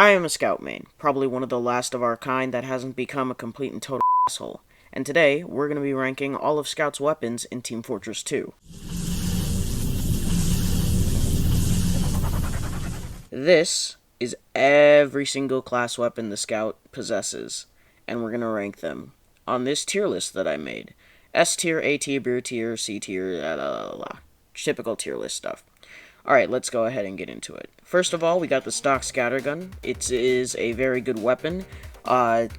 I am a scout main, probably one of the last of our kind that hasn't become a complete and total asshole. And today, we're going to be ranking all of Scout's weapons in Team Fortress 2. This is every single class weapon the Scout possesses, and we're going to rank them on this tier list that I made. S tier, A tier, B tier, C tier, blah, blah, blah. Typical tier list stuff. Alright, let's go ahead and get into it. First of all, we got the stock scattergun. It is a very good weapon.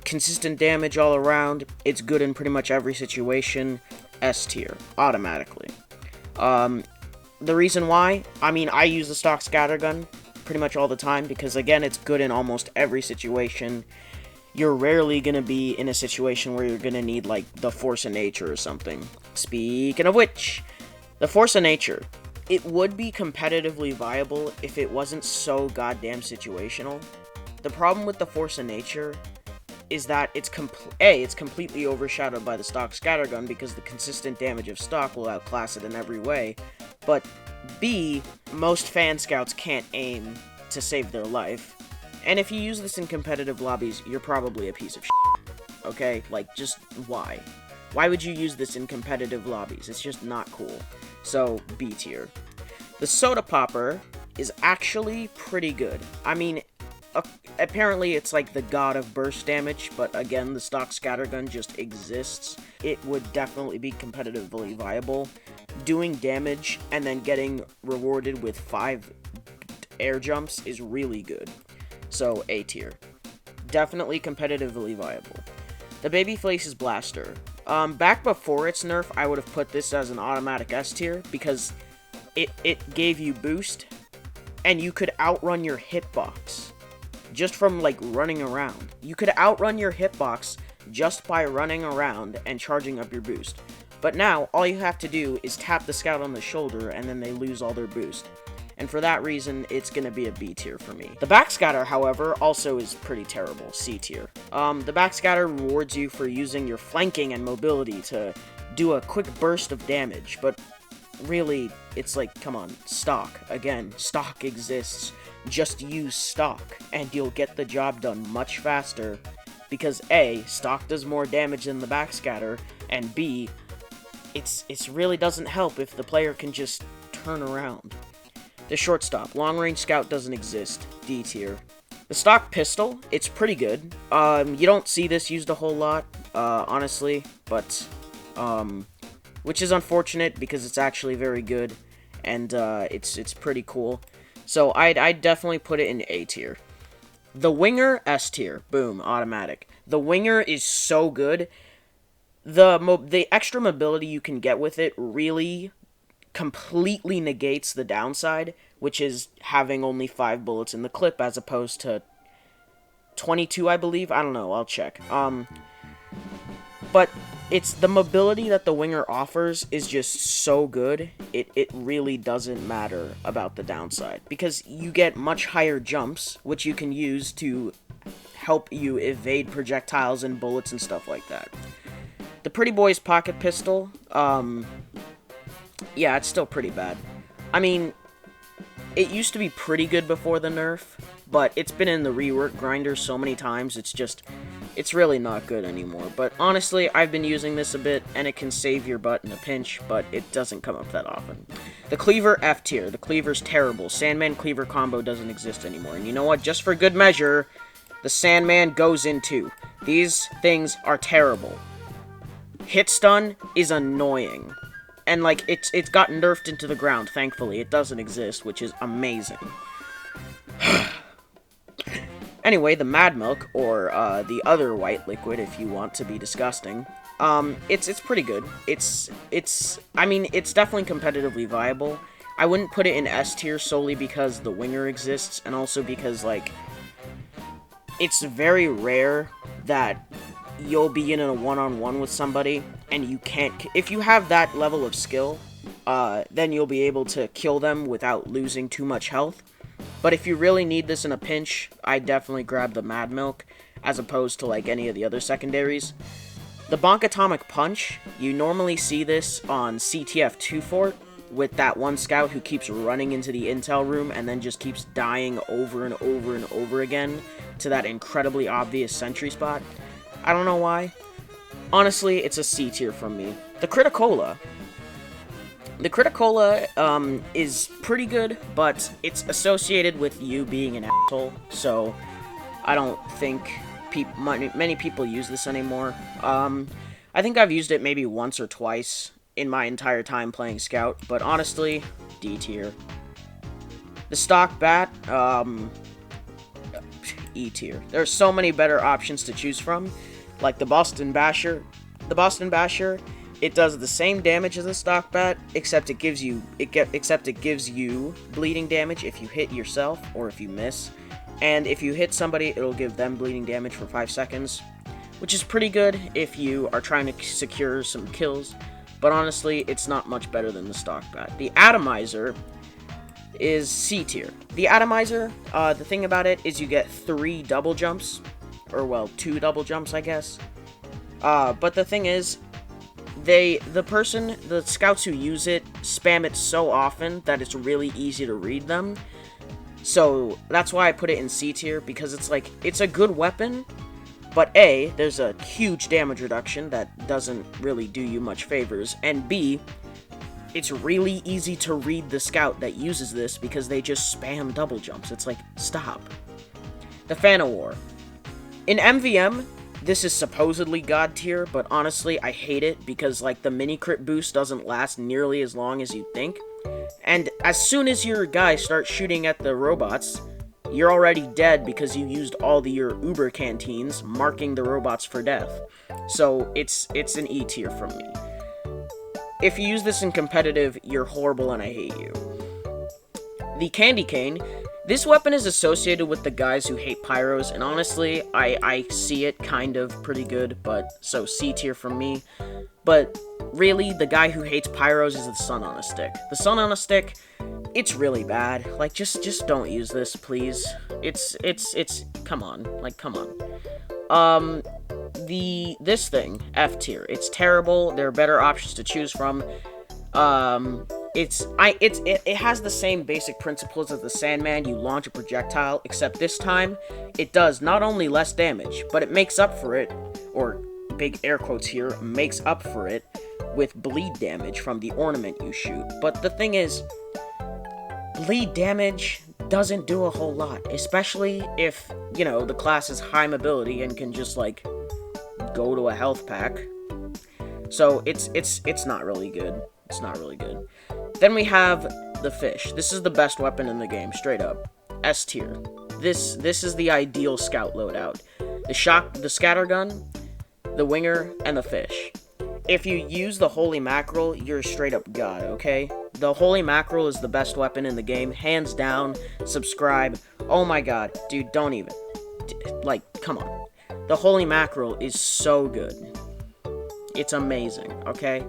Consistent damage all around. It's good in pretty much every situation. S tier, automatically. The reason why? I use the stock scattergun pretty much all the time because, again, it's good in almost every situation. You're rarely going to be in a situation where you're going to need, like, the Force of Nature or something. Speaking of which, the Force of Nature. It would be competitively viable if it wasn't so goddamn situational. The problem with the Force of Nature is that it's completely overshadowed by the stock scattergun because the consistent damage of stock will outclass it in every way. But B, most fan scouts can't aim to save their life. And if you use this in competitive lobbies, you're probably a piece of shit. Okay? Like, just why? Why would you use this in competitive lobbies? It's just not cool. So, B tier. The soda popper is actually pretty good. Apparently it's like the god of burst damage, but again, the stock scattergun just exists. It would definitely be competitively viable. Doing damage and then getting rewarded with 5 air jumps is really good. So, A tier. Definitely competitively viable. The Babyface's blaster. Back before its nerf, I would have put this as an automatic S tier, because it gave you boost, and you could outrun your hitbox, just from, like, running around. You could outrun your hitbox just by running around and charging up your boost. But now, all you have to do is tap the scout on the shoulder, and then they lose all their boost. And for that reason, it's going to be a B tier for me. The backscatter, however, also is pretty terrible, C tier. The backscatter rewards you for using your flanking and mobility to do a quick burst of damage, but really, it's like, come on, stock. Again, stock exists. Just use stock, and you'll get the job done much faster, because A, stock does more damage than the backscatter, and B, it's really doesn't help if the player can just turn around. The shortstop, long-range scout doesn't exist, D tier. The stock pistol, it's pretty good. You don't see this used a whole lot, honestly, but, which is unfortunate because it's actually very good, and, it's pretty cool. So, I'd definitely put it in A tier. The winger, S tier. Boom, automatic. The winger is so good. The extra mobility you can get with it really completely negates the downside, which is having only 5 bullets in the clip as opposed to 22, I believe. I don't know, I'll check. But it's the mobility that the winger offers is just so good, it really doesn't matter about the downside, because you get much higher jumps, which you can use to help you evade projectiles and bullets and stuff like that. The Pretty Boy's pocket pistol, yeah, it's still pretty bad. It used to be pretty good before the nerf, but it's been in the rework grinder so many times, it's really not good anymore. But honestly, I've been using this a bit, and it can save your butt in a pinch, but it doesn't come up that often. The Cleaver, F tier. The Cleaver's terrible. Sandman Cleaver combo doesn't exist anymore. And you know what? Just for good measure, the Sandman goes in too. These things are terrible. Hit stun is annoying. And, like, it's got nerfed into the ground, thankfully. It doesn't exist, which is amazing. Anyway, the Mad Milk, or the other white liquid, if you want to be disgusting, it's pretty good. It's definitely competitively viable. I wouldn't put it in S tier solely because the winger exists, and also because, like, it's very rare that you'll be in a one-on-one with somebody, and you can't... If you have that level of skill, then you'll be able to kill them without losing too much health. But if you really need this in a pinch, I definitely grab the Mad Milk, as opposed to, like, any of the other secondaries. The Bonk Atomic Punch, you normally see this on CTF 2 Fort, with that one scout who keeps running into the intel room and then just keeps dying over and over and over again to that incredibly obvious sentry spot. I don't know why. Honestly, it's a C tier from me. The Criticola. The Criticola is pretty good, but it's associated with you being an asshole, so I don't think many people use this anymore. I think I've used it maybe once or twice in my entire time playing Scout, but honestly, D tier. The stock bat, E tier. There are so many better options to choose from, like the Boston Basher. The Boston Basher, it does the same damage as the stock bat, except it gives you bleeding damage if you hit yourself or if you miss. And if you hit somebody, it'll give them bleeding damage for 5 seconds, which is pretty good if you are trying to secure some kills. But honestly, it's not much better than the stock bat. The Atomizer is C tier. The Atomizer, the thing about it is you get 3 double jumps, or well, 2 double jumps, I guess. But the thing is, the scouts who use it spam it so often that it's really easy to read them. So that's why I put it in C tier, because it's a good weapon, but A, there's a huge damage reduction that doesn't really do you much favors, and B, it's really easy to read the scout that uses this because they just spam double jumps. It's like, stop. The Fan-O-War. In MVM, this is supposedly God tier, but honestly, I hate it because, like, the mini crit boost doesn't last nearly as long as you'd think. And as soon as your guy starts shooting at the robots, you're already dead because you used all your Uber canteens, marking the robots for death. So, it's an E tier from me. If you use this in competitive, you're horrible and I hate you. The Candy Cane. This weapon is associated with the guys who hate pyros, and honestly, I see it kind of pretty good, but so C tier from me. But really, the guy who hates pyros is the Sun on a Stick. The Sun on a Stick, it's really bad. Like, just don't use this, please. It's come on, like, come on. This thing, F tier. It's terrible. There are better options to choose from. It has the same basic principles as the Sandman. You launch a projectile, except this time, it does not only less damage, but it makes up for it, or big air quotes here, makes up for it with bleed damage from the ornament you shoot. But the thing is, bleed damage doesn't do a whole lot, especially if, you know, the class is high mobility and can just, like, go to a health pack. So it's not really good. It's not really good. Then we have the Fish. This is the best weapon in the game, straight up. S tier. This is the ideal scout loadout. The scattergun, the winger, and the Fish. If you use the Holy Mackerel, you're a straight up god, okay? The Holy Mackerel is the best weapon in the game, hands down. Subscribe. Oh my god, dude, don't even. Like, come on. The Holy Mackerel is so good. It's amazing, okay?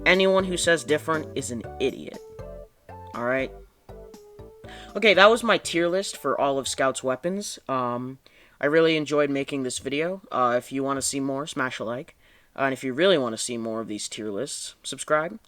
Anyone who says different is an idiot. Alright? Okay, that was my tier list for all of Scout's weapons. I really enjoyed making this video. If you want to see more, smash a like. And if you really want to see more of these tier lists, subscribe.